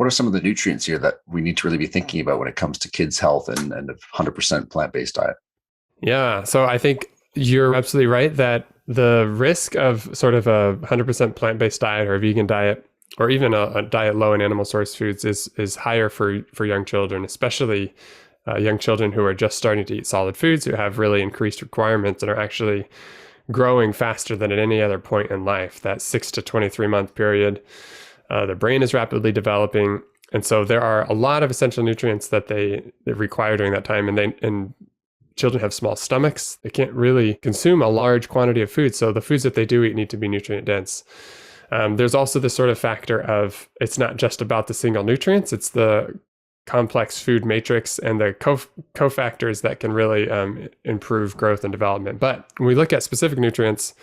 what are some of the nutrients here that we need to really be thinking about when it comes to kids' health and a 100% plant-based diet? Yeah. So I think you're absolutely right that the risk of sort of a 100% plant-based diet or a vegan diet, or even a diet low in animal source foods is higher for young children, especially young children who are just starting to eat solid foods, who have really increased requirements and are actually growing faster than at any other point in life. That 6 to 23 month period, their brain is rapidly developing. And so there are a lot of essential nutrients that they require during that time. And children have small stomachs. They can't really consume a large quantity of food. So the foods that they do eat need to be nutrient dense. There's also this sort of factor of, it's not just about the single nutrients, it's the complex food matrix and the cofactors that can really improve growth and development. But when we look at specific nutrients,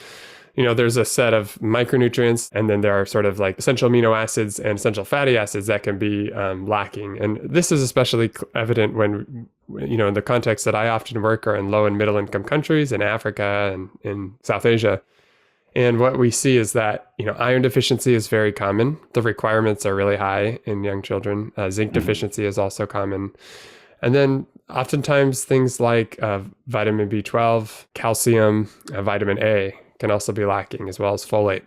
there's a set of micronutrients, and then there are sort of like essential amino acids and essential fatty acids that can be lacking. And this is especially evident when, in the context that I often work are in low and middle income countries in Africa and in South Asia. And what we see is that, iron deficiency is very common. The requirements are really high in young children. Zinc deficiency is also common. And then oftentimes things like vitamin B12, calcium, vitamin A can also be lacking, as well as folate.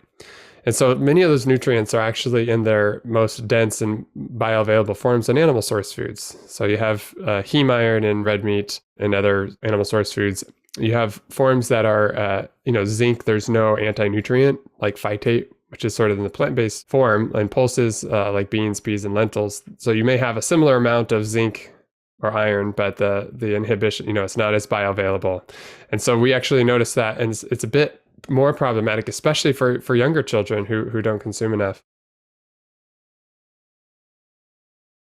And so many of those nutrients are actually in their most dense and bioavailable forms in animal source foods. So you have heme iron in red meat and other animal source foods. You have forms that are, zinc, there's no anti-nutrient like phytate, which is sort of in the plant-based form, and pulses like beans, peas, and lentils. So you may have a similar amount of zinc or iron, but the inhibition, it's not as bioavailable. And so we actually notice that, and it's a bit more problematic, especially for younger children who don't consume enough.